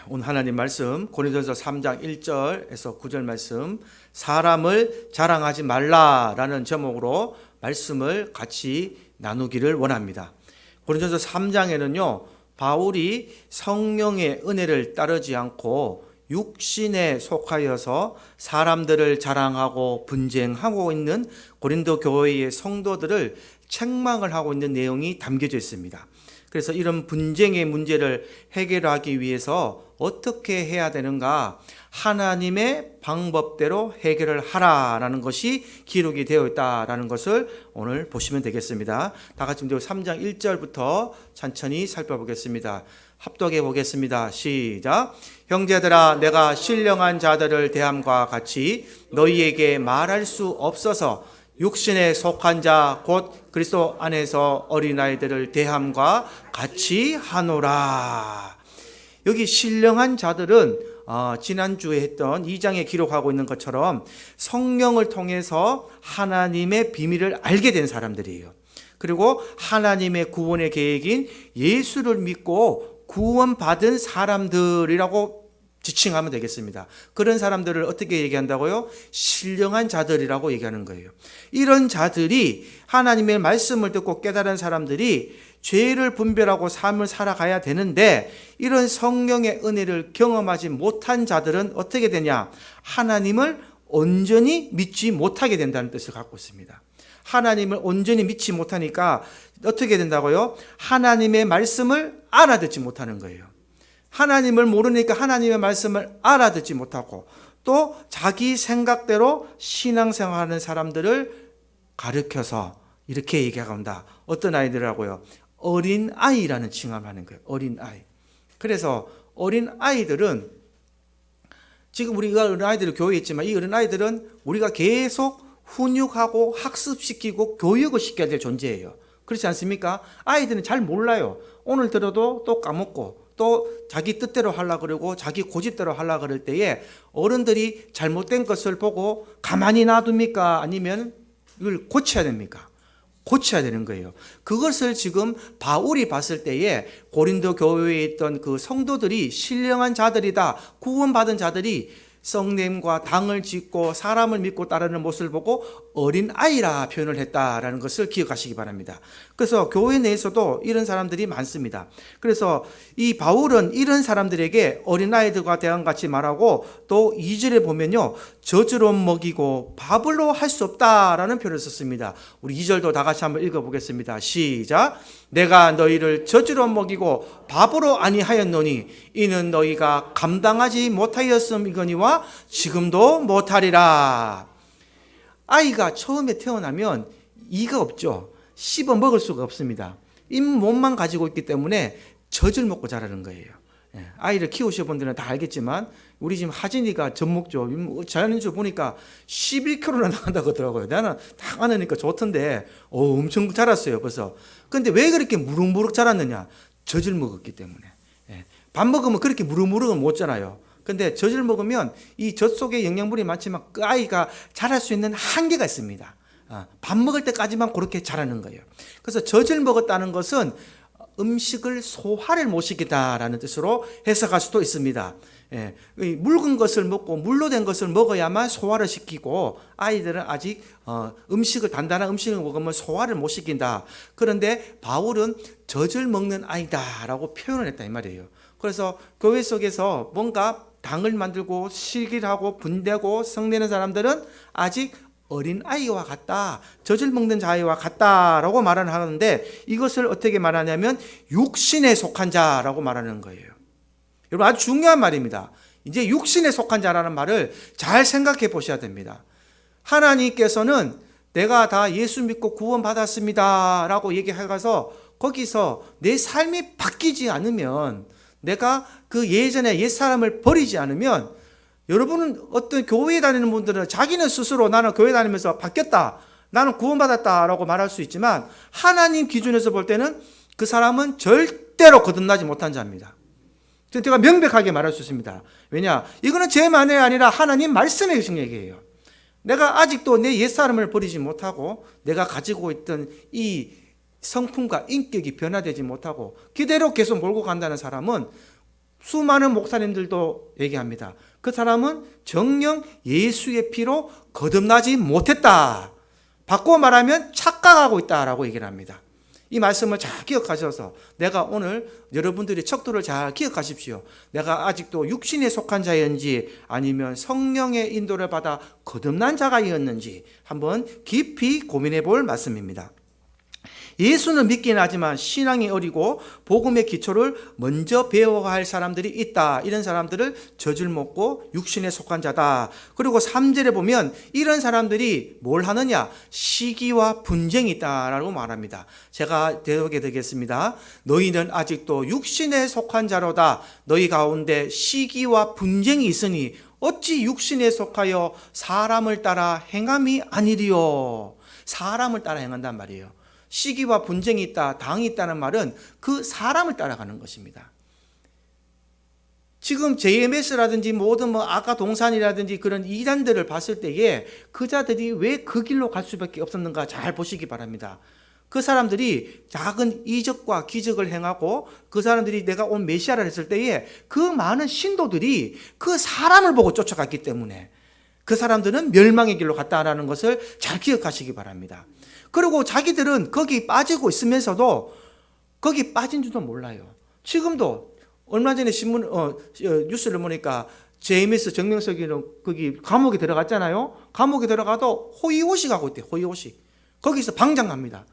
오늘 하나님 말씀 고린도전서 3장 1절에서 9절 말씀, 사람을 자랑하지 말라라는 제목으로 말씀을 같이 나누기를 원합니다. 고린도전서 3장에는요, 바울이 성령의 은혜를 따르지 않고 육신에 속하여서 사람들을 자랑하고 분쟁하고 있는 고린도 교회의 성도들을 책망을 하고 있는 내용이 담겨져 있습니다. 그래서 이런 분쟁의 문제를 해결하기 위해서 어떻게 해야 되는가, 하나님의 방법대로 해결을 하라라는 것이 기록이 되어 있다라는 것을 오늘 보시면 되겠습니다. 다 같이 3장 1절부터 천천히 살펴보겠습니다. 합독해 보겠습니다. 시작. 형제들아, 내가 신령한 자들을 대함과 같이 너희에게 말할 수 없어서 육신에 속한 자 곧 그리스도 안에서 어린아이들을 대함과 같이 하노라. 여기 신령한 자들은 지난주에 했던 2장에 기록하고 있는 것처럼 성령을 통해서 하나님의 비밀을 알게 된 사람들이에요. 그리고 하나님의 구원의 계획인 예수를 믿고 구원받은 사람들이라고 지칭하면 되겠습니다. 그런 사람들을 어떻게 얘기한다고요? 신령한 자들이라고 얘기하는 거예요. 이런 자들이, 하나님의 말씀을 듣고 깨달은 사람들이 죄를 분별하고 삶을 살아가야 되는데, 이런 성령의 은혜를 경험하지 못한 자들은 어떻게 되냐? 하나님을 온전히 믿지 못하게 된다는 뜻을 갖고 있습니다. 하나님을 온전히 믿지 못하니까 어떻게 된다고요? 하나님의 말씀을 알아듣지 못하는 거예요. 하나님을 모르니까 하나님의 말씀을 알아듣지 못하고, 또 자기 생각대로 신앙생활하는 사람들을 가르쳐서 이렇게 얘기한다. 어떤 아이들하고요? 어린 아이라는 칭함을 하는 거예요. 어린 아이. 그래서 어린 아이들은, 지금 우리가 어린 아이들이 교회에 있지만 이 어린 아이들은 우리가 계속 훈육하고 학습시키고 교육을 시켜야 될 존재예요. 그렇지 않습니까? 아이들은 잘 몰라요. 오늘 들어도 또 까먹고, 또 자기 뜻대로 하려고 그러고 자기 고집대로 하려고 그럴 때에 어른들이 잘못된 것을 보고 가만히 놔둡니까? 아니면 이걸 고쳐야 됩니까? 고쳐야 되는 거예요. 그것을 지금 바울이 봤을 때에 고린도 교회에 있던 그 성도들이 신령한 자들이다, 구원받은 자들이 성냄과 당을 짓고 사람을 믿고 따르는 모습을 보고 어린아이라 표현을 했다라는 것을 기억하시기 바랍니다. 그래서 교회 내에서도 이런 사람들이 많습니다. 그래서 이 바울은 이런 사람들에게 어린아이들과 대항같이 말하고, 또 2절에 보면요, 젖으로 먹이고 밥으로 할 수 없다라는 표현을 썼습니다. 우리 2절도 다 같이 한번 읽어보겠습니다. 시작. 내가 너희를 젖으로 먹이고 밥으로 아니하였노니 이는 너희가 감당하지 못하였음이거니와 지금도 못하리라. 아이가 처음에 태어나면 이가 없죠. 씹어 먹을 수가 없습니다. 잇몸만 가지고 있기 때문에 젖을 먹고 자라는 거예요. 아이를 키우신 분들은 다 알겠지만 우리 지금 하진이가 젖 먹죠. 자연인줄 보니까 11kg나 나간다고 하더라고요. 나는 딱 안으니까 좋던데 엄청 자랐어요 벌써. 근데 왜 그렇게 무럭무럭 자랐느냐? 젖을 먹었기 때문에. 밥 먹으면 그렇게 무럭무럭은 못 자라요. 근데 젖을 먹으면 이 젖 속에 영양분이 많지만 그 아이가 자랄 수 있는 한계가 있습니다. 밥 먹을 때까지만 그렇게 자라는 거예요. 그래서 젖을 먹었다는 것은 음식을 소화를 못 시키다라는 뜻으로 해석할 수도 있습니다. 묽은 것을 먹고 물로 된 것을 먹어야만 소화를 시키고, 아이들은 아직 음식을, 단단한 음식을 먹으면 소화를 못 시킨다. 그런데 바울은 젖을 먹는 아이다라고 표현을 했다 이 말이에요. 그래서 교회 속에서 뭔가 당을 만들고 실기하고 분대고 성내는 사람들은 아직 어린 아이와 같다, 젖을 먹는 자와 같다라고 말을 하는데, 이것을 어떻게 말하냐면 육신에 속한 자라고 말하는 거예요. 여러분, 아주 중요한 말입니다. 이제 육신에 속한 자라는 말을 잘 생각해 보셔야 됩니다. 하나님께서는 내가 다 예수 믿고 구원받았습니다 라고 얘기해가서 거기서 내 삶이 바뀌지 않으면, 내가 그 예전에 옛사람을 버리지 않으면, 여러분은 어떤 교회에 다니는 분들은 자기는 스스로 나는 교회 다니면서 바뀌었다, 나는 구원받았다 라고 말할 수 있지만, 하나님 기준에서 볼 때는 그 사람은 절대로 거듭나지 못한 자입니다. 제가 명백하게 말할 수 있습니다. 왜냐? 이거는 제 말이 아니라 하나님 말씀에 계신 얘기예요. 내가 아직도 내 옛사람을 버리지 못하고 내가 가지고 있던 이 성품과 인격이 변화되지 못하고 그대로 계속 몰고 간다는 사람은 수많은 목사님들도 얘기합니다. 그 사람은 정녕 예수의 피로 거듭나지 못했다. 바꿔 말하면 착각하고 있다라고 얘기를 합니다. 이 말씀을 잘 기억하셔서 내가 오늘 여러분들이 척도를 잘 기억하십시오. 내가 아직도 육신에 속한 자였는지 아니면 성령의 인도를 받아 거듭난 자가였는지 한번 깊이 고민해 볼 말씀입니다. 예수는 믿긴 하지만 신앙이 어리고 복음의 기초를 먼저 배워야 할 사람들이 있다. 이런 사람들을 젖을 먹고 육신에 속한 자다. 그리고 3절에 보면 이런 사람들이 뭘 하느냐? 시기와 분쟁이 있다라고 말합니다. 제가 대독해 드리겠습니다. 너희는 아직도 육신에 속한 자로다. 너희 가운데 시기와 분쟁이 있으니 어찌 육신에 속하여 사람을 따라 행함이 아니리요. 사람을 따라 행한단 말이에요. 시기와 분쟁이 있다, 당이 있다는 말은 그 사람을 따라가는 것입니다. 지금 JMS라든지 모든 아까 동산이라든지 그런 이단들을 봤을 때에 그자들이 왜 그 길로 갈 수밖에 없었는가 잘 보시기 바랍니다. 그 사람들이 작은 이적과 기적을 행하고 그 사람들이 내가 온 메시아를 했을 때에 그 많은 신도들이 그 사람을 보고 쫓아갔기 때문에 그 사람들은 멸망의 길로 갔다라는 것을 잘 기억하시기 바랍니다. 그리고 자기들은 거기 빠지고 있으면서도 거기 빠진 줄도 몰라요. 지금도 얼마 전에 뉴스를 보니까 JMS 정명석이는 거기 감옥에 들어갔잖아요. 감옥에 들어가도 호의호식 하고 있대요. 호의호식. 거기서 방장합니다.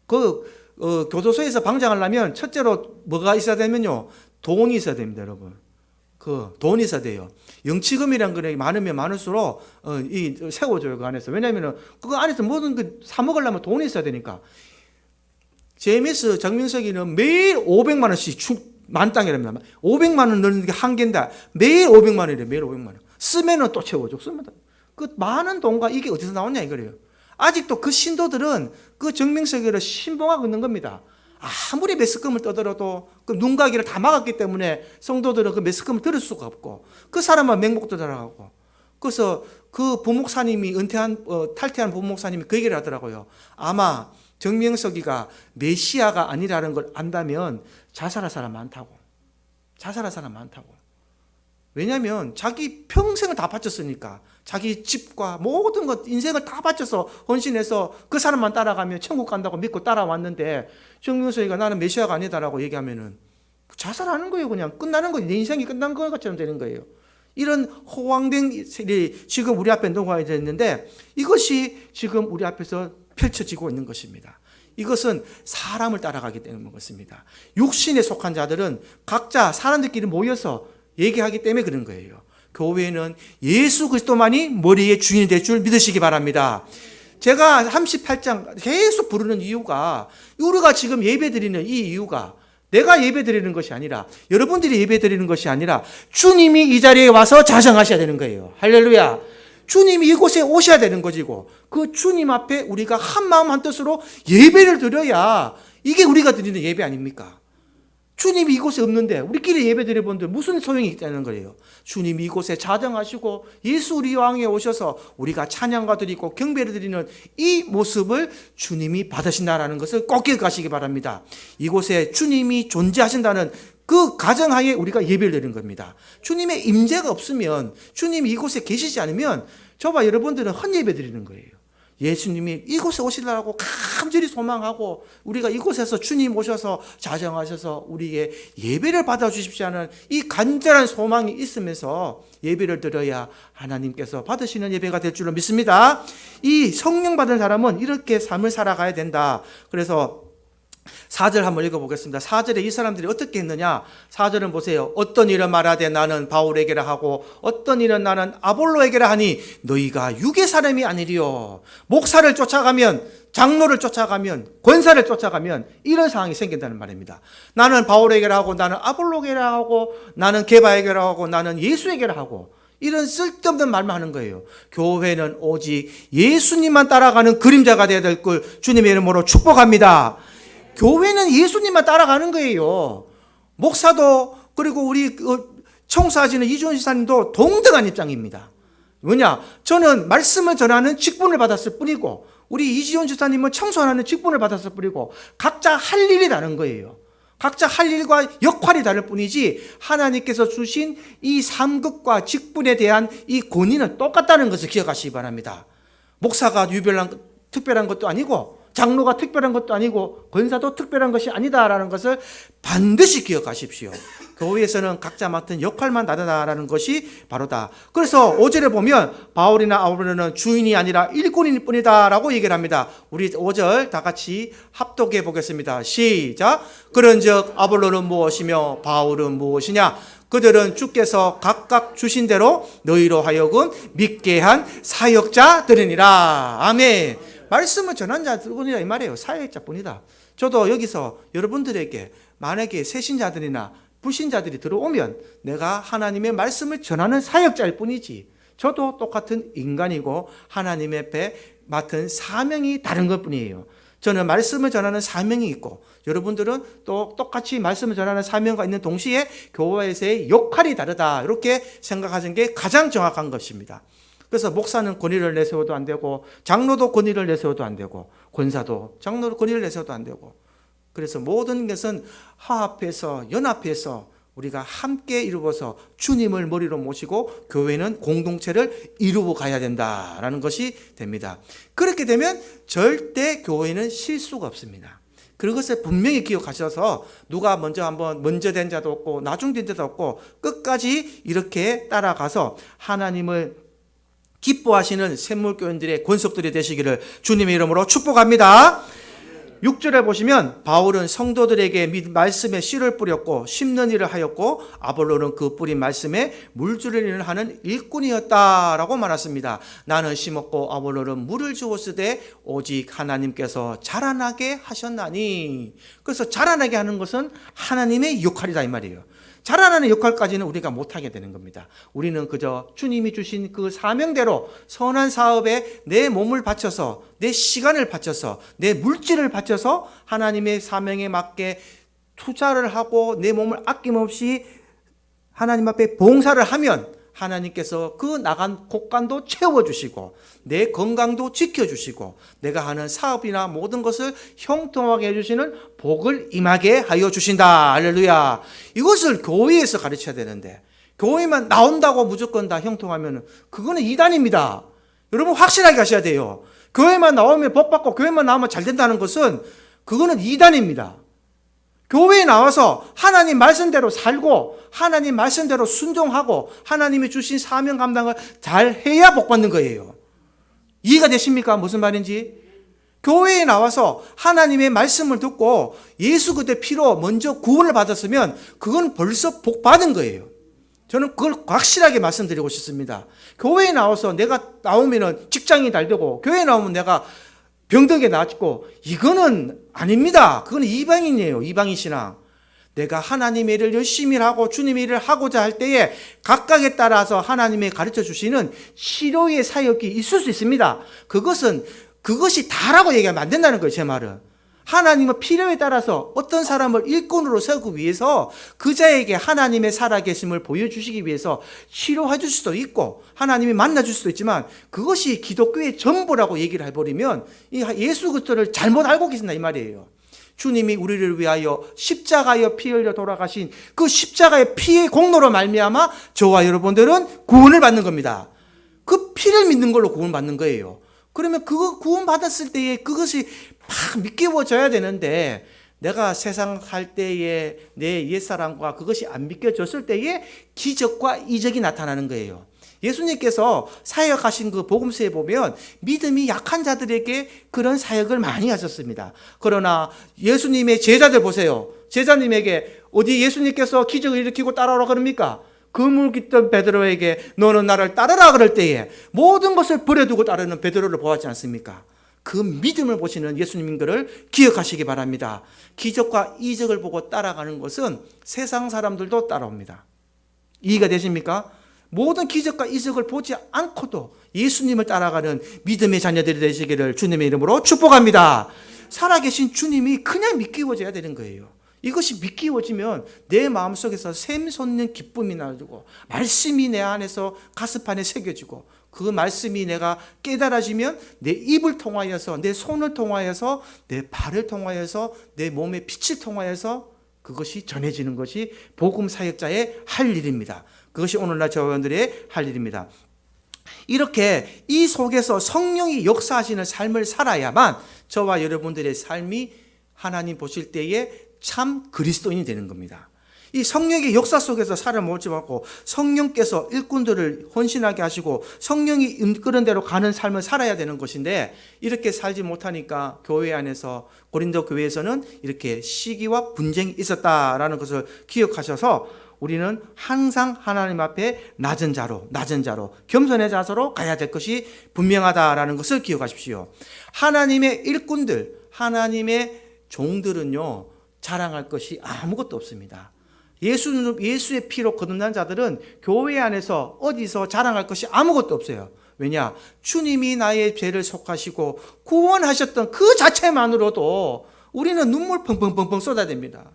교도소에서 방장하려면 첫째로 뭐가 있어야 되면요. 돈이 있어야 됩니다, 여러분. 돈이 있어야 돼요. 영치금이란 게 많으면 많을수록 세워줘요, 그 안에서. 왜냐면은 그 안에서 모든 그 사먹으려면 돈이 있어야 되니까. JMS 정명석이는 매일 500만 원씩 만땅이랍니다. 500만 원 넣는 게 한계인데 매일 500만 원이래요. 매일 500만 원. 쓰면은 또 채워줘. 쓰면 그 많은 돈과 이게 어디서 나오냐 이거래요. 아직도 그 신도들은 그 정명석이를 신봉하고 있는 겁니다. 아무리 매스컴을 떠들어도 그 눈가기를 다 막았기 때문에 성도들은 그 매스컴을 들을 수가 없고 그 사람만 맹목도 들어가고 그래서 그 부목사님이 탈퇴한 부목사님이 그 얘기를 하더라고요. 아마 정명석이가 메시아가 아니라는 걸 안다면 자살할 사람 많다고. 자살할 사람 많다고. 왜냐하면 자기 평생을 다 바쳤으니까 자기 집과 모든 것 인생을 다 바쳐서 헌신해서 그 사람만 따라가면 천국 간다고 믿고 따라왔는데 정명석이가 나는 메시아가 아니다라고 얘기하면은 자살하는 거예요. 그냥 끝나는 거예요. 내 인생이 끝난 것처럼 되는 거예요. 이런 허황된 일이 지금 우리 앞에 녹아져 있는데 이것이 지금 우리 앞에서 펼쳐지고 있는 것입니다. 이것은 사람을 따라가기 때문인 것입니다. 육신에 속한 자들은 각자 사람들끼리 모여서 얘기하기 때문에 그런 거예요. 교회는 예수 그리스도만이 머리의 주인이 될 줄 믿으시기 바랍니다. 제가 38장 계속 부르는 이유가 우리가 지금 예배드리는 이 이유가 내가 예배드리는 것이 아니라 여러분들이 예배드리는 것이 아니라 주님이 이 자리에 와서 자정하셔야 되는 거예요. 할렐루야. 주님이 이곳에 오셔야 되는 것이고 그 주님 앞에 우리가 한 마음 한 뜻으로 예배를 드려야 이게 우리가 드리는 예배 아닙니까? 주님이 이곳에 없는데 우리끼리 예배 드려본들 무슨 소용이 있다는 거예요. 주님이 이곳에 자정하시고 예수 우리 왕에 오셔서 우리가 찬양과 드리고 경배를 드리는 이 모습을 주님이 받으신다는 것을 꼭 기억하시기 바랍니다. 이곳에 주님이 존재하신다는 그 가정하에 우리가 예배를 드리는 겁니다. 주님의 임재가 없으면 주님이 이곳에 계시지 않으면 저와 여러분들은 헛예배 드리는 거예요. 예수님이 이곳에 오시려고 간절히 소망하고 우리가 이곳에서 주님 오셔서 자정하셔서 우리의 예배를 받아주십시오 하는 이 간절한 소망이 있으면서 예배를 드려야 하나님께서 받으시는 예배가 될 줄로 믿습니다. 이 성령 받은 사람은 이렇게 삶을 살아가야 된다. 그래서 4절 한번 읽어보겠습니다. 4절에 이 사람들이 어떻게 했느냐. 4절은 보세요. 어떤 일은 말하되 나는 바울에게라 하고 어떤 일은 나는 아볼로에게라 하니 너희가 육의 사람이 아니리요. 목사를 쫓아가면 장로를 쫓아가면 권사를 쫓아가면 이런 상황이 생긴다는 말입니다. 나는 바울에게라 하고 나는 아볼로에게라 하고 나는 게바에게라 하고 나는 예수에게라 하고 이런 쓸데없는 말만 하는 거예요. 교회는 오직 예수님만 따라가는 그림자가 되어야 될 걸 주님의 이름으로 축복합니다. 교회는 예수님만 따라가는 거예요. 목사도 그리고 우리 청소하시는 이주원 지사님도 동등한 입장입니다. 뭐냐? 저는 말씀을 전하는 직분을 받았을 뿐이고 우리 이지원 지사님은 청소하는 직분을 받았을 뿐이고 각자 할 일이 다른 거예요. 각자 할 일과 역할이 다를 뿐이지 하나님께서 주신 이 상급과 직분에 대한 이 권위는 똑같다는 것을 기억하시기 바랍니다. 목사가 특별한 것도 아니고 장로가 특별한 것도 아니고 권사도 특별한 것이 아니다라는 것을 반드시 기억하십시오. 교회에서는 각자 맡은 역할만 다르다라는 것이 바로다. 그래서 5절에 보면 바울이나 아볼로는 주인이 아니라 일꾼일 뿐이다라고 얘기를 합니다. 우리 5절 다 같이 합독해 보겠습니다. 시작. 그런즉 아볼로는 무엇이며 바울은 무엇이냐? 그들은 주께서 각각 주신 대로 너희로 하여금 믿게 한 사역자들이니라. 아멘. 말씀을 전한 자뿐이다 이 말이에요. 사역자뿐이다. 저도 여기서 여러분들에게 만약에 새신자들이나 불신자들이 들어오면 내가 하나님의 말씀을 전하는 사역자일 뿐이지 저도 똑같은 인간이고 하나님 앞에 맡은 사명이 다른 것뿐이에요. 저는 말씀을 전하는 사명이 있고 여러분들은 또 똑같이 말씀을 전하는 사명과 있는 동시에 교회에서의 역할이 다르다 이렇게 생각하시는 게 가장 정확한 것입니다. 그래서 목사는 권위를 내세워도 안 되고 장로도 권위를 내세워도 안 되고 권사도 장로도 권위를 내세워도 안 되고 그래서 모든 것은 화합해서 연합해서 우리가 함께 이루어서 주님을 머리로 모시고 교회는 공동체를 이루어 가야 된다라는 것이 됩니다. 그렇게 되면 절대 교회는 실수가 없습니다. 그것을 분명히 기억하셔서 누가 먼저 된 자도 없고 나중된 자도 없고 끝까지 이렇게 따라가서 하나님을 기뻐하시는 샘물교인들의 권속들이 되시기를 주님의 이름으로 축복합니다. 6절에 보시면 바울은 성도들에게 말씀에 씨를 뿌렸고 심는 일을 하였고 아볼로는 그 뿌린 말씀에 물주는 일을 하는 일꾼이었다라고 말했습니다. 나는 심었고 아볼로는 물을 주었으되 오직 하나님께서 자라나게 하셨나니. 그래서 자라나게 하는 것은 하나님의 역할이다 이 말이에요. 자라나는 역할까지는 우리가 못하게 되는 겁니다. 우리는 그저 주님이 주신 그 사명대로 선한 사업에 내 몸을 바쳐서 내 시간을 바쳐서 내 물질을 바쳐서 하나님의 사명에 맞게 투자를 하고 내 몸을 아낌없이 하나님 앞에 봉사를 하면 하나님께서 그 나간 곳간도 채워주시고 내 건강도 지켜주시고 내가 하는 사업이나 모든 것을 형통하게 해주시는 복을 임하게 하여 주신다. 할렐루야. 이것을 교회에서 가르쳐야 되는데 교회만 나온다고 무조건 다 형통하면 그거는 이단입니다. 여러분 확실하게 하셔야 돼요. 교회만 나오면 복 받고 교회만 나오면 잘 된다는 것은 그거는 이단입니다. 교회에 나와서 하나님 말씀대로 살고 하나님 말씀대로 순종하고 하나님이 주신 사명 감당을 잘 해야 복 받는 거예요. 이해가 되십니까? 무슨 말인지? 교회에 나와서 하나님의 말씀을 듣고 예수 그리스도의 피로 먼저 구원을 받았으면 그건 벌써 복 받은 거예요. 저는 그걸 확실하게 말씀드리고 싶습니다. 교회에 나와서 내가 나오면 직장이 잘 되고 교회에 나오면 내가 병들게 낫고 이거는 아닙니다. 그건 이방인이에요. 이방인 신앙. 내가 하나님의 일을 열심히 하고 주님의 일을 하고자 할 때에 각각에 따라서 하나님의 가르쳐 주시는 치료의 사역이 있을 수 있습니다. 그것이 다라고 얘기하면 안 된다는 거예요. 제 말은. 하나님의 필요에 따라서 어떤 사람을 일꾼으로 세우기 위해서 그 자에게 하나님의 살아계심을 보여주시기 위해서 치료해 줄 수도 있고 하나님이 만나줄 수도 있지만 그것이 기독교의 전부라고 얘기를 해버리면 예수 그리스도를 잘못 알고 계신다 이 말이에요. 주님이 우리를 위하여 십자가에 피 흘려 돌아가신 그 십자가의 피의 공로로 말미암아 저와 여러분들은 구원을 받는 겁니다. 그 피를 믿는 걸로 구원받는 거예요. 그러면 그거 구원받았을 때에 그것이 막 믿겨져야 되는데 내가 세상 살 때에 내 옛사람과 그것이 안 믿겨졌을 때에 기적과 이적이 나타나는 거예요. 예수님께서 사역하신 그 복음서에 보면 믿음이 약한 자들에게 그런 사역을 많이 하셨습니다. 그러나 예수님의 제자들 보세요. 제자님에게 어디 예수님께서 기적을 일으키고 따라오라 그럽니까? 그물 깃던 베드로에게 너는 나를 따르라 그럴 때에 모든 것을 버려두고 따르는 베드로를 보았지 않습니까? 그 믿음을 보시는 예수님인 것을 기억하시기 바랍니다. 기적과 이적을 보고 따라가는 것은 세상 사람들도 따라옵니다. 이해가 되십니까? 모든 기적과 이적을 보지 않고도 예수님을 따라가는 믿음의 자녀들이 되시기를 주님의 이름으로 축복합니다. 살아계신 주님이 그냥 믿기워져야 되는 거예요. 이것이 믿기워지면 내 마음속에서 샘솟는 기쁨이 나고 말씀이 내 안에서 가슴판에 새겨지고 그 말씀이 내가 깨달아지면 내 입을 통하여서 내 손을 통하여서 내 발을 통하여서 내 몸의 빛을 통하여서 그것이 전해지는 것이 복음 사역자의 할 일입니다. 그것이 오늘날 저와 여러분들의 할 일입니다. 이렇게 이 속에서 성령이 역사하시는 삶을 살아야만 저와 여러분들의 삶이 하나님 보실 때에 참 그리스도인이 되는 겁니다. 이 성령의 역사 속에서 살아먹지 않고 성령께서 일꾼들을 헌신하게 하시고 성령이 이끄는 대로 가는 삶을 살아야 되는 것인데, 이렇게 살지 못하니까 교회 안에서, 고린도 교회에서는 이렇게 시기와 분쟁이 있었다라는 것을 기억하셔서 우리는 항상 하나님 앞에 낮은 자로 겸손의 자세로 가야 될 것이 분명하다라는 것을 기억하십시오. 하나님의 일꾼들, 하나님의 종들은요, 자랑할 것이 아무것도 없습니다. 예수의 피로 거듭난 자들은 교회 안에서 어디서 자랑할 것이 아무것도 없어요. 왜냐? 주님이 나의 죄를 속하시고 구원하셨던 그 자체만으로도 우리는 눈물 펑펑펑펑 쏟아야 됩니다.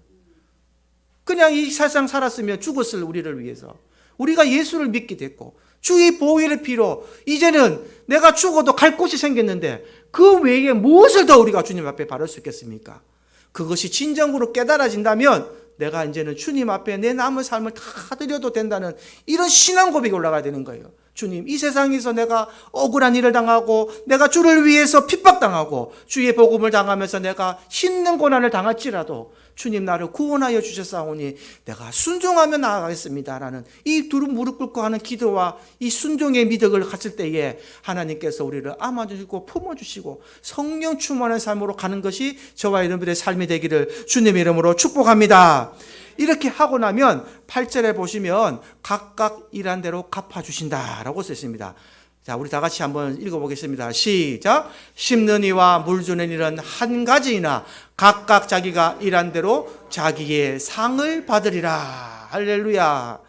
그냥 이 세상 살았으면 죽었을 우리를 위해서 우리가 예수를 믿게 됐고 주의 보혈의 피로 이제는 내가 죽어도 갈 곳이 생겼는데 그 외에 무엇을 더 우리가 주님 앞에 바를 수 있겠습니까? 그것이 진정으로 깨달아진다면 내가 이제는 주님 앞에 내 남은 삶을 다 드려도 된다는 이런 신앙 고백이 올라가야 되는 거예요. 주님, 이 세상에서 내가 억울한 일을 당하고 내가 주를 위해서 핍박당하고 주의 복음을 당하면서 내가 힘든 고난을 당할지라도 주님 나를 구원하여 주셨사오니 내가 순종하며 나아가겠습니다라는 이 두루 무릎 꿇고 하는 기도와 이 순종의 미덕을 갖을 때에 하나님께서 우리를 안아주시고 품어주시고 성령 충만한 삶으로 가는 것이 저와 여러분들의 삶이 되기를 주님의 이름으로 축복합니다. 이렇게 하고 나면 8절에 보시면 각각 일한 대로 갚아주신다라고 써 있습니다. 자, 우리 다 같이 한번 읽어보겠습니다. 시작. 심는 이와 물 주는 일은 한 가지이나 각각 자기가 일한 대로 자기의 상을 받으리라. 할렐루야.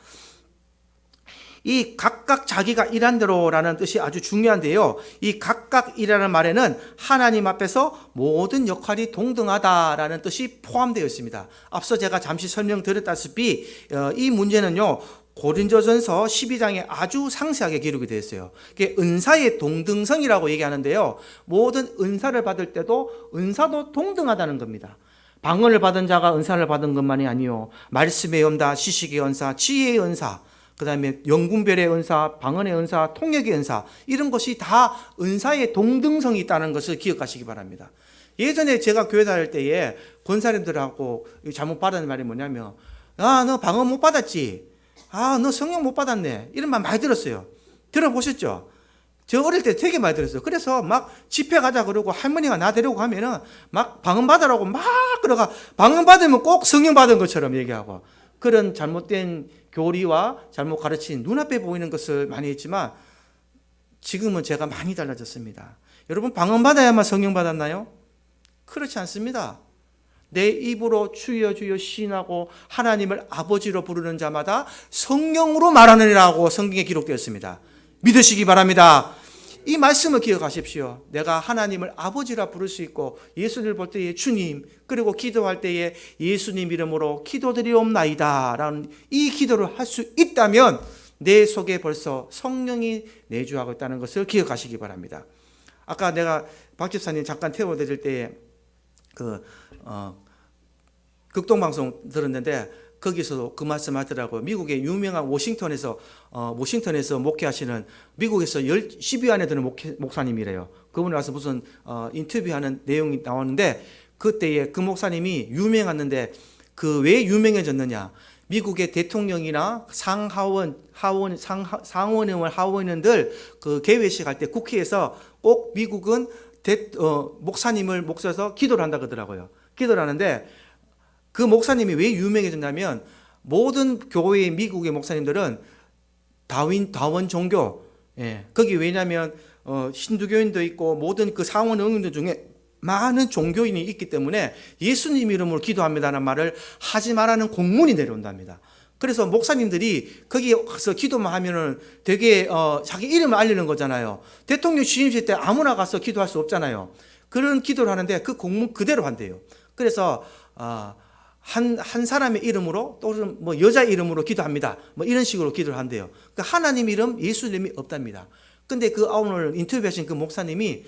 이 각각 자기가 일한 대로라는 뜻이 아주 중요한데요. 이 각각이라는 말에는 하나님 앞에서 모든 역할이 동등하다라는 뜻이 포함되어 있습니다. 앞서 제가 잠시 설명드렸다시피 이 문제는요, 고린도전서 12장에 아주 상세하게 기록이 되어 있어요. 그게 은사의 동등성이라고 얘기하는데요. 모든 은사를 받을 때도 은사도 동등하다는 겁니다. 방언을 받은 자가 은사를 받은 것만이 아니요, 말씀의 은사, 지식의 은사, 지혜의 은사, 그 다음에 영분별의 은사, 방언의 은사, 통역의 은사, 이런 것이 다 은사의 동등성이 있다는 것을 기억하시기 바랍니다. 예전에 제가 교회 다닐 때에 권사님들하고 잘못 받은 말이 뭐냐면, 너 방언 못 받았지? 너 성령 못 받았네. 이런 말 많이 들었어요. 들어보셨죠? 저 어릴 때 되게 많이 들었어요. 그래서 막 집회 가자 그러고 할머니가 나 데리고 가면은 막 방언 받으라고 막 그러가, 방언 받으면 꼭 성령 받은 것처럼 얘기하고, 그런 잘못된 교리와 잘못 가르친 눈앞에 보이는 것을 많이 했지만 지금은 제가 많이 달라졌습니다. 여러분, 방언 받아야만 성령 받았나요? 그렇지 않습니다. 내 입으로 주여 주여 시인하고 하나님을 아버지로 부르는 자마다 성령으로 말하느니라고 성경에 기록되어 있습니다. 믿으시기 바랍니다. 이 말씀을 기억하십시오. 내가 하나님을 아버지라 부를 수 있고 예수를 볼 때에 주님, 그리고 기도할 때에 예수님 이름으로 기도드리옵나이다 라는 이 기도를 할 수 있다면 내 속에 벌써 성령이 내주하고 있다는 것을 기억하시기 바랍니다. 아까 내가 박 집사님 잠깐 태워드릴 때에 극동방송 들었는데 거기서도 그 말씀 하더라고요. 미국의 유명한 워싱턴에서 목회하시는, 미국에서 10위 안에 드는 목사님이래요. 그분이 와서 무슨 인터뷰하는 내용이 나오는데, 그때에 그 목사님이 유명했는데 그 왜 유명해졌느냐, 미국의 대통령이나 상원의원들 그 개회식 할 때 국회에서 꼭 미국은 목사님을 목서서 기도를 한다 그러더라고요. 기도를 하는데 그 목사님이 왜 유명해졌냐면, 모든 교회의 미국의 목사님들은 다원 종교, 거기 왜냐하면 힌두교인도 있고 모든 그 상원 의원들 중에 많은 종교인이 있기 때문에 예수님 이름으로 기도합니다라는 말을 하지 말라는 공문이 내려온답니다. 그래서 목사님들이 거기 가서 기도만 하면은 되게 자기 이름을 알리는 거잖아요. 대통령 취임식 때 아무나 가서 기도할 수 없잖아요. 그런 기도를 하는데 그 공문 그대로 한대요. 그래서 한 사람의 이름으로 또는 뭐 여자 이름으로 기도합니다. 뭐 이런 식으로 기도를 한대요. 그러니까 하나님 이름, 예수 이름이 없답니다. 근데 그 오늘 인터뷰하신 그 목사님이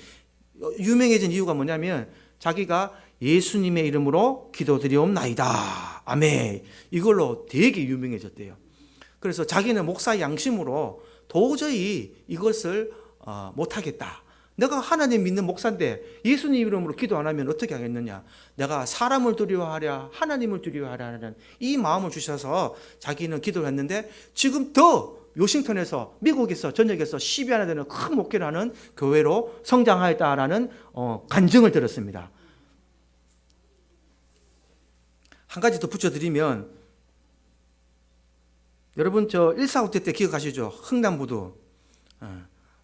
유명해진 이유가 뭐냐면, 자기가 예수님의 이름으로 기도드리옵나이다. 아멘. 이걸로 되게 유명해졌대요. 그래서 자기는 목사 양심으로 도저히 이것을 못하겠다. 내가 하나님 믿는 목사인데 예수님 이름으로 기도 안 하면 어떻게 하겠느냐. 내가 사람을 두려워하랴 하나님을 두려워하랴는 이 마음을 주셔서 자기는 기도를 했는데, 지금 더 워싱턴에서, 미국에서, 전역에서 10여 하나 되는 큰 목회를 하는 교회로 성장하였다라는 간증을 들었습니다. 한 가지 더 붙여드리면, 여러분 저 145태 때 기억하시죠? 흥남부두.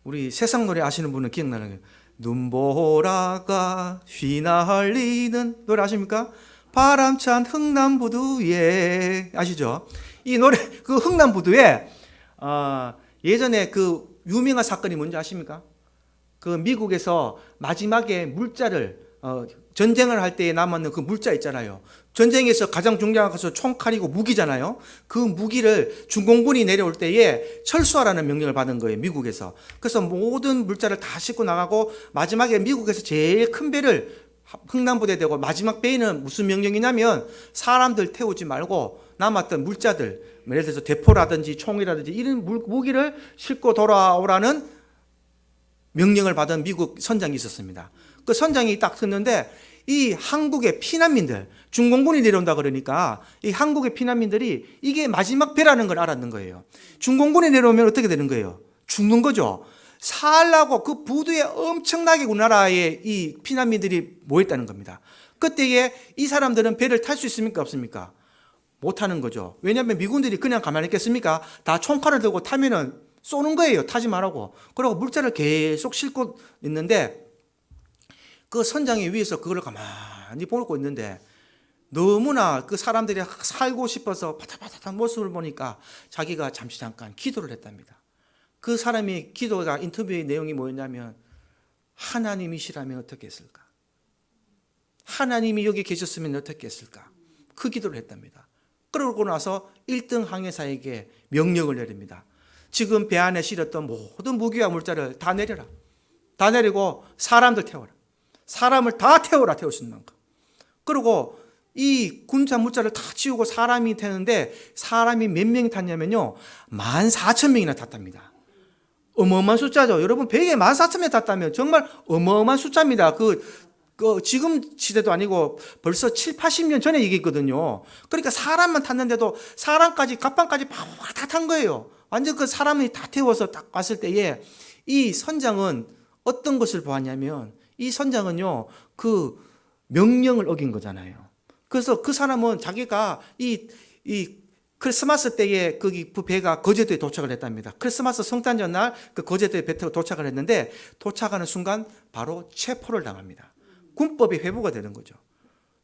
우리 세상 노래 아시는 분은 기억나는 거예요. 눈보라가 휘날리는 노래 아십니까? 바람찬 흥남부두에, 아시죠? 이 노래, 그 흥남부두에 예전에 그 유명한 사건이 뭔지 아십니까? 그 미국에서 마지막에 물자를 전쟁을 할 때에 남았는 그 물자 있잖아요. 전쟁에서 가장 중요한 것은 총칼이고 무기잖아요. 그 무기를 중공군이 내려올 때에 철수하라는 명령을 받은 거예요, 미국에서. 그래서 모든 물자를 다 싣고 나가고 마지막에 미국에서 제일 큰 배를 흥남부대에 대고, 마지막 배에는 무슨 명령이냐면 사람들 태우지 말고 남았던 물자들, 예를 들어서 대포라든지 총이라든지 이런 무기를 싣고 돌아오라는 명령을 받은 미국 선장이 있었습니다. 그 선장이 딱 듣는데 이 한국의 피난민들, 중공군이 내려온다 그러니까 이 한국의 피난민들이 이게 마지막 배라는 걸 알았는 거예요. 중공군이 내려오면 어떻게 되는 거예요? 죽는 거죠. 살라고 그 부두에 엄청나게 우리나라의 이 피난민들이 모였다는 겁니다. 그때에 이 사람들은 배를 탈 수 있습니까? 없습니까? 못 타는 거죠. 왜냐하면 미군들이 그냥 가만히 있겠습니까? 다 총칼을 들고 타면은 쏘는 거예요. 타지 말라고. 그리고 물자를 계속 싣고 있는데, 그 선장이 위에서 그걸 가만히 보고 있는데 너무나 그 사람들이 살고 싶어서 바닥바닥한 모습을 보니까 자기가 잠깐 기도를 했답니다. 그 사람이 기도가, 인터뷰의 내용이 뭐였냐면, 하나님이시라면 어떻게 했을까? 하나님이 여기 계셨으면 어떻게 했을까? 그 기도를 했답니다. 그러고 나서 1등 항해사에게 명령을 내립니다. 지금 배 안에 실었던 모든 무기와 물자를 다 내려라. 다 내리고 사람들 태워라. 사람을 다 태워라. 태울 수 있는 만큼. 그리고 이 군자 물자를 다 치우고 사람이 태우는데, 사람이 몇 명이 탔냐면요, 14,000명이나 탔답니다. 어마어마한 숫자죠. 여러분, 배에 14,000명이 탔다면 정말 어마어마한 숫자입니다. 지금 시대도 아니고 벌써 7, 80년 전에 얘기했거든요. 그러니까 사람만 탔는데도 사람까지, 갑판까지 다 탄 거예요. 완전 그 사람이 다 태워서 딱 왔을 때에 이 선장은 어떤 것을 보았냐면, 이 선장은요, 그 명령을 어긴 거잖아요. 그래서 그 사람은 자기가 이 크리스마스 때에 거기 그 배가 거제도에 도착을 했답니다. 크리스마스 성탄 전날 그 거제도에 배 타고 도착을 했는데, 도착하는 순간 바로 체포를 당합니다. 군법이 회부가 되는 거죠.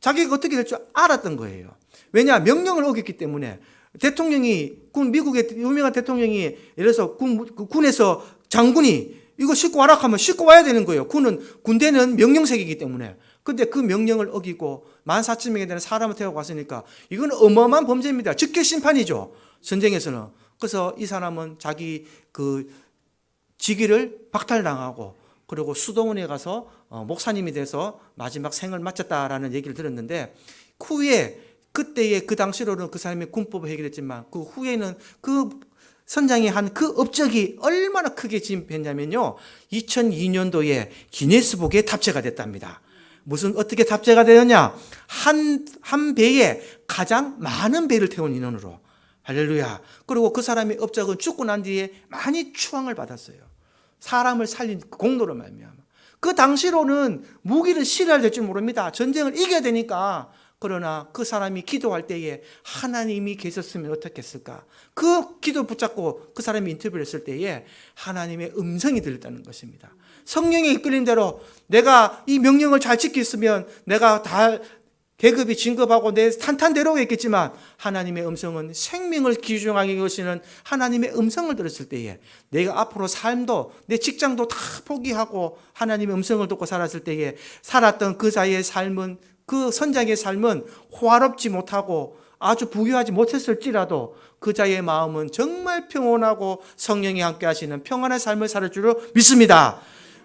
자기가 어떻게 될 줄 알았던 거예요. 왜냐? 명령을 어겼기 때문에. 대통령이, 미국의 유명한 대통령이, 예를 들어서 군에서 장군이 이거 싣고 와라 하면 싣고 와야 되는 거예요. 군대는 명령색이기 때문에. 근데 그 명령을 어기고 14,000명에 되는 사람을 태우고 왔으니까 이건 어마어마한 범죄입니다. 직계 심판이죠, 전쟁에서는. 그래서 이 사람은 자기 그 직위를 박탈당하고, 그리고 수도원에 가서 목사님이 돼서 마지막 생을 마쳤다라는 얘기를 들었는데, 후에 그때의 그 당시로는 그 사람이 군법을 해결했지만 그 후에는 그 선장이 한 그 업적이 얼마나 크게 진입했냐면요, 2002년도에 기네스북에 탑재가 됐답니다. 어떻게 탑재가 되느냐? 한 배에 가장 많은 배를 태운 인원으로. 할렐루야. 그리고 그 사람의 업적은 죽고 난 뒤에 많이 추앙을 받았어요. 사람을 살린 공로로 말미암아. 그 당시로는 무기를 실어야 될 줄 모릅니다. 전쟁을 이겨야 되니까. 그러나 그 사람이 기도할 때에 하나님이 계셨으면 어떻겠을까? 그 기도 붙잡고 그 사람이 인터뷰를 했을 때에 하나님의 음성이 들렸다는 것입니다. 성령에 이끌린 대로 내가 이 명령을 잘 지켰으면 내가 다 계급이 진급하고 내 탄탄대로 했겠지만, 하나님의 음성은 생명을 기준하게 여기시는 하나님의 음성을 들었을 때에 내가 앞으로 삶도, 내 직장도 다 포기하고 하나님의 음성을 듣고 살았을 때에 살았던 그 자의 삶은, 그 선장의 삶은 호화롭지 못하고 아주 부유하지 못했을지라도 그 자의 마음은 정말 평온하고 성령이 함께 하시는 평안한 삶을 살 줄로 믿습니다.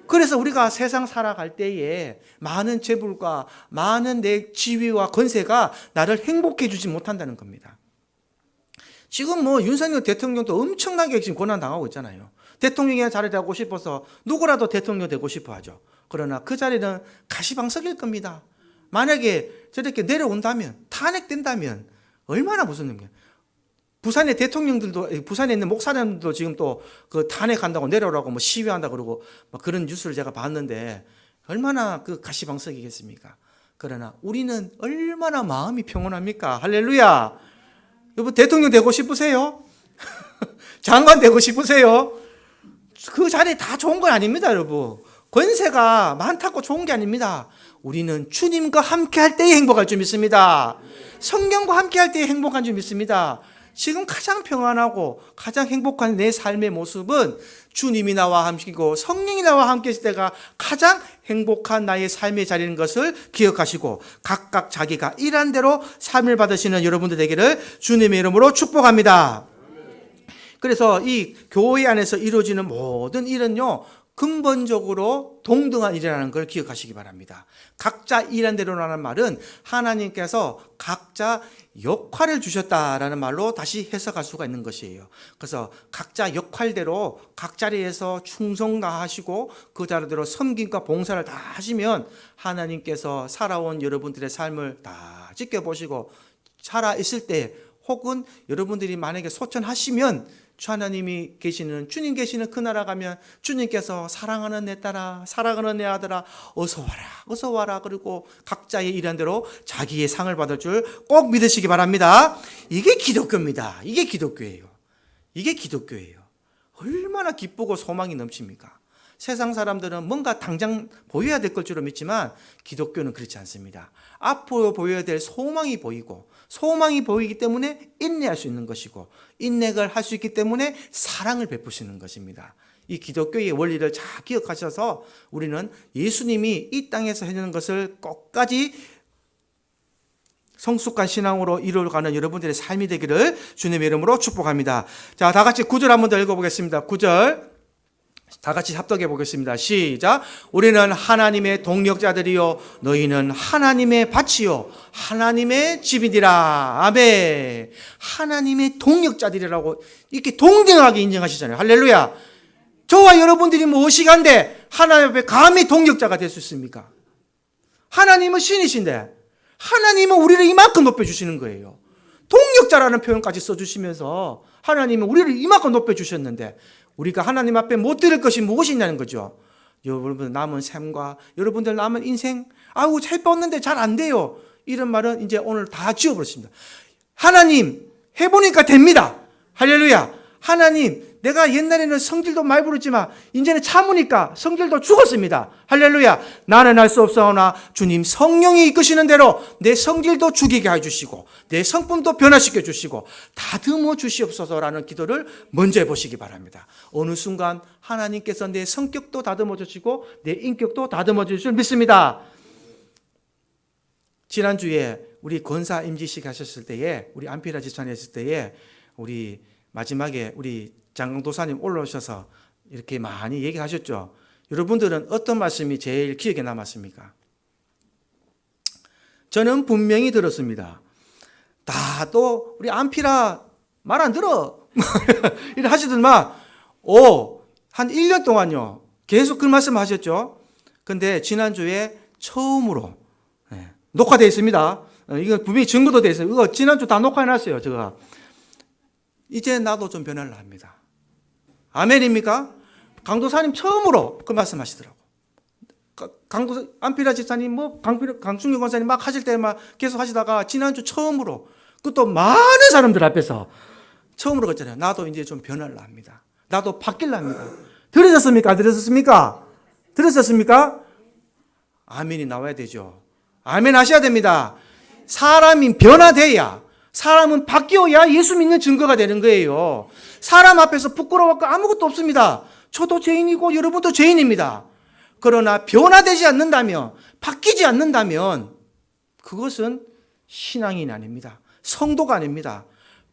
그래서 우리가 세상 살아갈 때에 많은 재물과 많은 내 지위와 권세가 나를 행복해 주지 못한다는 겁니다. 지금 뭐 윤석열 대통령도 엄청나게 지금 고난 당하고 있잖아요. 대통령의 자리에 가고 싶어서 누구라도 대통령 되고 싶어 하죠. 그러나 그 자리는 가시방석일 겁니다. 만약에 저렇게 내려온다면, 탄핵된다면 얼마나 무슨 일이에요. 부산의 대통령들도, 부산에 있는 목사님들도 지금 또 그 탄핵한다고 내려오라고 뭐 시위한다 그러고 막 그런 뉴스를 제가 봤는데 얼마나 그 가시방석이겠습니까? 그러나 우리는 얼마나 마음이 평온합니까? 할렐루야! 여러분, 대통령 되고 싶으세요? 장관 되고 싶으세요? 그 자리 다 좋은 건 아닙니다, 여러분. 권세가 많다고 좋은 게 아닙니다. 우리는 주님과 함께 할 때에 행복할 줄 믿습니다. 성령과 함께 할 때에 행복한 줄 믿습니다. 지금 가장 평안하고 가장 행복한 내 삶의 모습은 주님이 나와 함께고 성령이 나와 함께 있을 때가 가장 행복한 나의 삶의 자리인 것을 기억하시고 각각 자기가 일한 대로 삶을 받으시는 여러분들 되기를 주님의 이름으로 축복합니다. 그래서 이 교회 안에서 이루어지는 모든 일은요, 근본적으로 동등한 일이라는 걸 기억하시기 바랍니다. 각자 일한 대로라는 말은 하나님께서 각자 역할을 주셨다라는 말로 다시 해석할 수가 있는 것이에요. 그래서 각자 역할대로 각 자리에서 충성 다하시고 그 자리대로 섬김과 봉사를 다 하시면 하나님께서 살아온 여러분들의 삶을 다 지켜보시고 살아있을 때 혹은 여러분들이 만약에 소천하시면 주 하나님이 계시는, 주님 계시는 그 나라 가면 주님께서 사랑하는 내 딸아, 사랑하는 내 아들아, 어서 와라, 어서 와라. 그리고 각자의 일한 대로 자기의 상을 받을 줄 꼭 믿으시기 바랍니다. 이게 기독교입니다. 이게 기독교예요. 이게 기독교예요. 얼마나 기쁘고 소망이 넘칩니까? 세상 사람들은 뭔가 당장 보여야 될 걸 줄로 믿지만 기독교는 그렇지 않습니다. 앞으로 보여야 될 소망이 보이고 소망이 보이기 때문에 인내할 수 있는 것이고 인내를 할 수 있기 때문에 사랑을 베푸시는 것입니다. 이 기독교의 원리를 잘 기억하셔서 우리는 예수님이 이 땅에서 해주는 것을 끝까지 성숙한 신앙으로 이루어가는 여러분들의 삶이 되기를 주님의 이름으로 축복합니다. 자, 다 같이 9절 한번 더 읽어보겠습니다. 9절 다 같이 합독해 보겠습니다. 시작. 우리는 하나님의 동역자들이요 너희는 하나님의 밭이요 하나님의 집이니라. 아멘. 하나님의 동역자들이라고 이렇게 동등하게 인정하시잖아요. 할렐루야. 저와 여러분들이 무엇이간데 하나님 앞에 감히 동역자가 될 수 있습니까? 하나님은 신이신데 하나님은 우리를 이만큼 높여주시는 거예요. 동역자라는 표현까지 써주시면서 하나님은 우리를 이만큼 높여주셨는데 우리가 하나님 앞에 못 드릴 것이 무엇이냐는 거죠. 여러분 남은 삶과 여러분들 남은 인생, 아우 잘 뻗는데 잘 안 돼요. 이런 말은 이제 오늘 다 지워버렸습니다. 하나님 해보니까 됩니다. 할렐루야. 하나님 내가 옛날에는 성질도 많이 부르지만 이제는 참으니까 성질도 죽었습니다. 할렐루야. 나는 할 수 없사오나 주님 성령이 이끄시는 대로 내 성질도 죽이게 해주시고 내 성품도 변화시켜 주시고 다듬어 주시옵소서라는 기도를 먼저 해보시기 바랍니다. 어느 순간 하나님께서 내 성격도 다듬어 주시고 내 인격도 다듬어 주실 줄 믿습니다. 지난주에 우리 권사 임지식 하셨을 때에 우리 안피라 집사님 했을 때에 우리 마지막에 우리 장강도사님 올라오셔서 이렇게 많이 얘기하셨죠. 여러분들은 어떤 말씀이 제일 기억에 남았습니까? 저는 분명히 들었습니다. 다 또 우리 안피라 말 안 들어. 이래 하시더만 한 1년 동안요. 계속 그 말씀 하셨죠. 근데 지난주에 처음으로 녹화되어 있습니다. 이거 분명히 증거도 되어 있어요. 이거 지난주 다 녹화해놨어요. 제가. 이제 나도 좀 변화를 합니다. 아멘입니까? 강도사님 처음으로 그 말씀 하시더라고. 안피라 집사님, 강충경 권사님 막 하실 때 막 계속 하시다가 지난주 처음으로 그것도 많은 사람들 앞에서 처음으로 그랬잖아요. 나도 이제 좀 변화를 합니다. 나도 바뀔랍니다. 들으셨습니까? 안 들으셨습니까? 들으셨습니까? 아멘이 나와야 되죠. 아멘 하셔야 됩니다. 사람이 변화돼야 사람은 바뀌어야 예수 믿는 증거가 되는 거예요. 사람 앞에서 부끄러워할 거 아무것도 없습니다. 저도 죄인이고 여러분도 죄인입니다. 그러나 변화되지 않는다면, 바뀌지 않는다면 그것은 신앙인이 아닙니다. 성도가 아닙니다.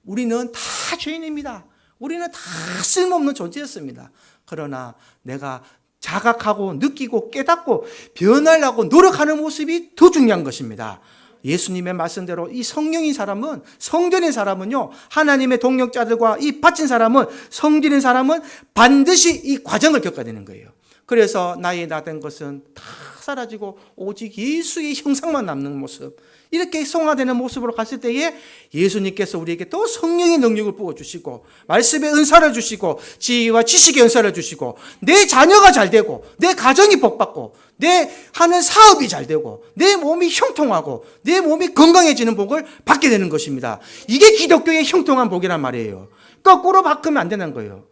우리는 다 죄인입니다. 우리는 다 쓸모없는 존재였습니다. 그러나 내가 자각하고 느끼고 깨닫고 변하려고 노력하는 모습이 더 중요한 것입니다. 예수님의 말씀대로 이 성령인 사람은, 성전인 사람은요, 하나님의 동역자들과 이 바친 사람은, 성전인 사람은 반드시 이 과정을 겪어야 되는 거예요. 그래서 나의 나된 것은 다 사라지고 오직 예수의 형상만 남는 모습, 이렇게 성화되는 모습으로 갔을 때에 예수님께서 우리에게 또 성령의 능력을 부어주시고 말씀의 은사를 주시고 지혜와 지식의 은사를 주시고 내 자녀가 잘 되고 내 가정이 복받고 내 하는 사업이 잘 되고 내 몸이 형통하고 내 몸이 건강해지는 복을 받게 되는 것입니다. 이게 기독교의 형통한 복이란 말이에요. 거꾸로 바꾸면 안 되는 거예요.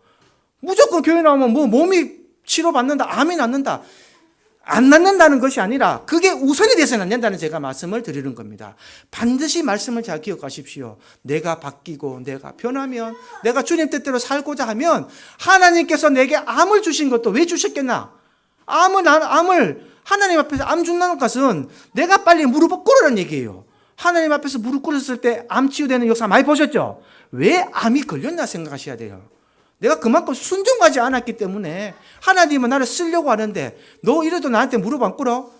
무조건 교회 나오면 뭐 몸이 치료받는다, 암이 낫는다, 안 낫는다는 것이 아니라 그게 우선이 돼서는 안 된다는 제가 말씀을 드리는 겁니다. 반드시 말씀을 잘 기억하십시오. 내가 바뀌고 내가 변하면, 내가 주님 뜻대로 살고자 하면 하나님께서 내게 암을 주신 것도 왜 주셨겠나? 암을 하나님 앞에서 암 준다는 것은 내가 빨리 무릎을 꿇으라는 얘기예요. 하나님 앞에서 무릎 꿇었을 때 암 치유되는 역사 많이 보셨죠? 왜 암이 걸렸나 생각하셔야 돼요. 내가 그만큼 순종하지 않았기 때문에 하나님은 나를 쓰려고 하는데 너 이래도 나한테 무릎 안 꿇어?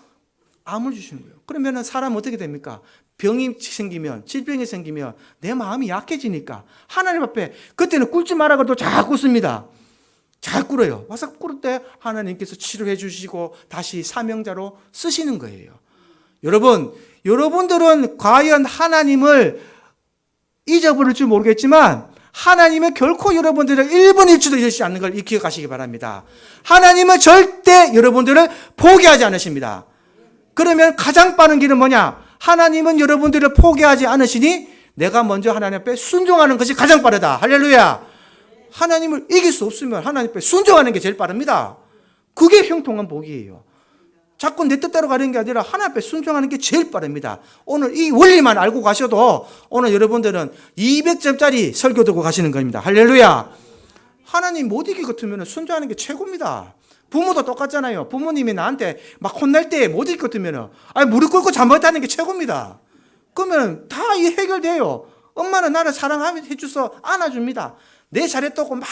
암을 주시는 거예요. 그러면 사람은 어떻게 됩니까? 병이 생기면, 질병이 생기면 내 마음이 약해지니까 하나님 앞에 그때는 꿇지 마라 그래도 잘 꿇습니다. 잘 꿇어요. 와서 꿇을 때 하나님께서 치료해 주시고 다시 사명자로 쓰시는 거예요. 여러분들은 과연 하나님을 잊어버릴지 모르겠지만 하나님은 결코 여러분들을 1분 1초도 잊지 않는 걸 기억하시기 바랍니다. 하나님은 절대 여러분들을 포기하지 않으십니다. 그러면 가장 빠른 길은 뭐냐? 하나님은 여러분들을 포기하지 않으시니 내가 먼저 하나님 앞에 순종하는 것이 가장 빠르다. 할렐루야. 하나님을 이길 수 없으면 하나님 앞에 순종하는 게 제일 빠릅니다. 그게 형통한 복이에요. 자꾸 내 뜻대로 가는 게 아니라 하나님 앞에 순종하는 게 제일 빠릅니다. 오늘 이 원리만 알고 가셔도 오늘 여러분들은 200점짜리 설교 듣고 가시는 겁니다. 할렐루야. 하나님 못 이길 것 같으면 순종하는 게 최고입니다. 부모도 똑같잖아요. 부모님이 나한테 막 혼날 때 못 이길 것 같으면 무릎 꿇고 잘못하는 게 최고입니다. 그러면 다 해결돼요. 엄마는 나를 사랑해 줘서 안아줍니다. 내 잘했다고 막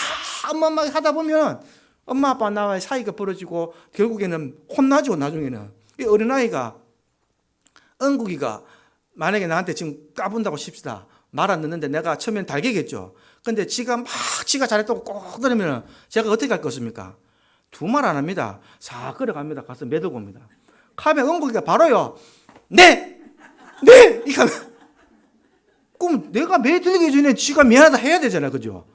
엄마 하다 보면 엄마 아빠 나와의 사이가 벌어지고 결국에는 혼나죠. 나중에는 이 어린아이가, 은국이가 만약에 나한테 지금 까분다고 칩시다. 말 안 듣는데 내가 처음엔 달개겠죠. 근데 지가 잘했다고 꼭 들으면 제가 어떻게 할 것입니까? 두 말 안 합니다. 싹 걸어갑니다. 가서 매도고 옵니다. 가면 은국이가 바로요, 네 이렇게 하면, 그럼 내가 매들기 전에 지가 미안하다 해야 되잖아요. 그죠?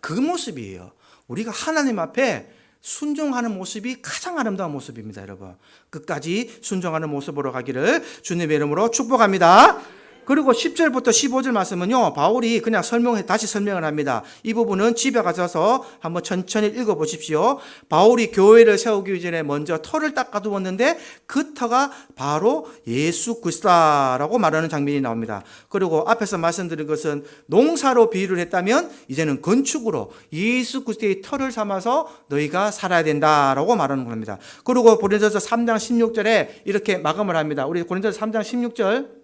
그 모습이에요. 우리가 하나님 앞에 순종하는 모습이 가장 아름다운 모습입니다, 여러분. 끝까지 순종하는 모습으로 가기를 주님의 이름으로 축복합니다. 그리고 10절부터 15절 말씀은요, 바울이 그냥 다시 설명을 합니다. 이 부분은 집에 가셔서 한번 천천히 읽어보십시오. 바울이 교회를 세우기 전에 먼저 터를 닦아두었는데 그 터가 바로 예수 그리스도라고 말하는 장면이 나옵니다. 그리고 앞에서 말씀드린 것은 농사로 비유를 했다면 이제는 건축으로 예수 그리스도의 터를 삼아서 너희가 살아야 된다라고 말하는 겁니다. 그리고 고린도서 3장 16절에 이렇게 마감을 합니다. 우리 고린도서 3장 16절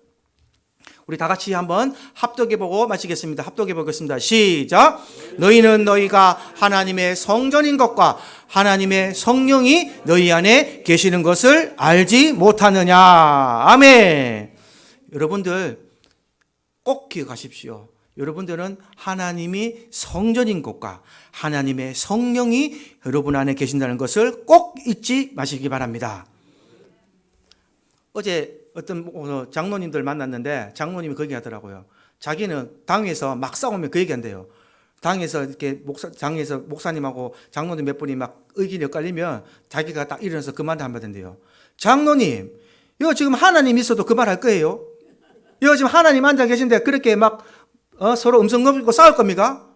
우리 다 같이 한번 합독해보고 마치겠습니다. 합독해보겠습니다. 시작. 너희는 너희가 하나님의 성전인 것과 하나님의 성령이 너희 안에 계시는 것을 알지 못하느냐. 아멘. 여러분들 꼭 기억하십시오. 여러분들은 하나님이 성전인 것과 하나님의 성령이 여러분 안에 계신다는 것을 꼭 잊지 마시기 바랍니다. 어제 어떤 장로님들 만났는데 장로님이 그 얘기 하더라고요. 자기는 당에서 막 싸우면 그 얘기 한대요. 당에서 이렇게 장에서 목사님하고 장로님 몇 분이 막 의견이 엇갈리면 자기가 딱 일어나서 그 말 한마디 한대요. 장로님, 이거 지금 하나님 있어도 그 말 할 거예요? 이거 지금 하나님 앉아 계신데 그렇게 막 서로 음성 높이고 싸울 겁니까?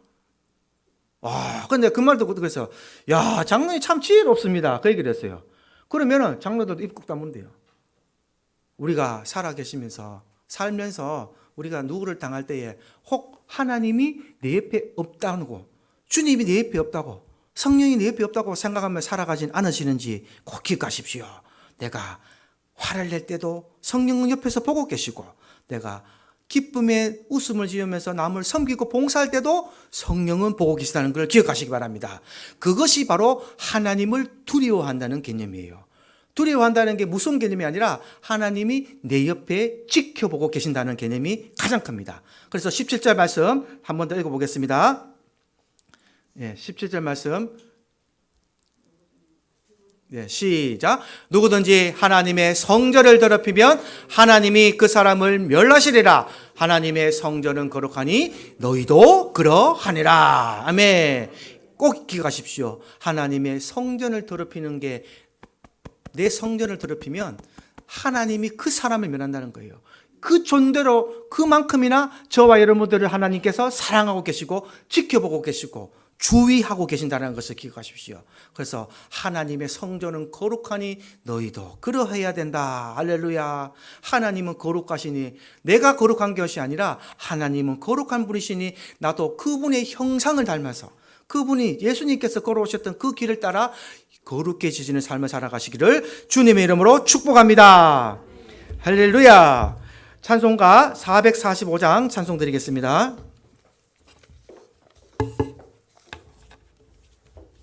와, 근데 그 말 듣고 그래서 야, 장로님 참 지혜롭습니다. 그 얘기를 했어요. 그러면은 장로들도 입국 다문대요. 우리가 살면서 우리가 누구를 당할 때에 혹 하나님이 내 옆에 없다고, 주님이 내 옆에 없다고, 성령이 내 옆에 없다고 생각하며 살아가진 않으시는지 꼭 기억하십시오. 내가 화를 낼 때도 성령은 옆에서 보고 계시고, 내가 기쁨에 웃음을 지으면서 남을 섬기고 봉사할 때도 성령은 보고 계시다는 걸 기억하시기 바랍니다. 그것이 바로 하나님을 두려워한다는 개념이에요. 두려워한다는 게 무슨 개념이 아니라 하나님이 내 옆에 지켜보고 계신다는 개념이 가장 큽니다. 그래서 17절 말씀 한 번 더 읽어보겠습니다. 17절 말씀. 시작. 누구든지 하나님의 성전을 더럽히면 하나님이 그 사람을 멸하시리라. 하나님의 성전은 거룩하니 너희도 그러하니라. 아멘. 꼭 기억하십시오. 하나님의 성전을 더럽히는 게, 내 성전을 더럽히면 하나님이 그 사람을 멸한다는 거예요. 그 존대로 그만큼이나 저와 여러분들을 하나님께서 사랑하고 계시고 지켜보고 계시고 주의하고 계신다는 것을 기억하십시오. 그래서 하나님의 성전은 거룩하니 너희도 그러해야 된다. 할렐루야. 하나님은 거룩하시니 내가 거룩한 것이 아니라 하나님은 거룩한 분이시니 나도 그분의 형상을 닮아서, 그분이 예수님께서 걸어오셨던 그 길을 따라 거룩해지시는 삶을 살아가시기를 주님의 이름으로 축복합니다. 할렐루야. 찬송가 445장 찬송 드리겠습니다.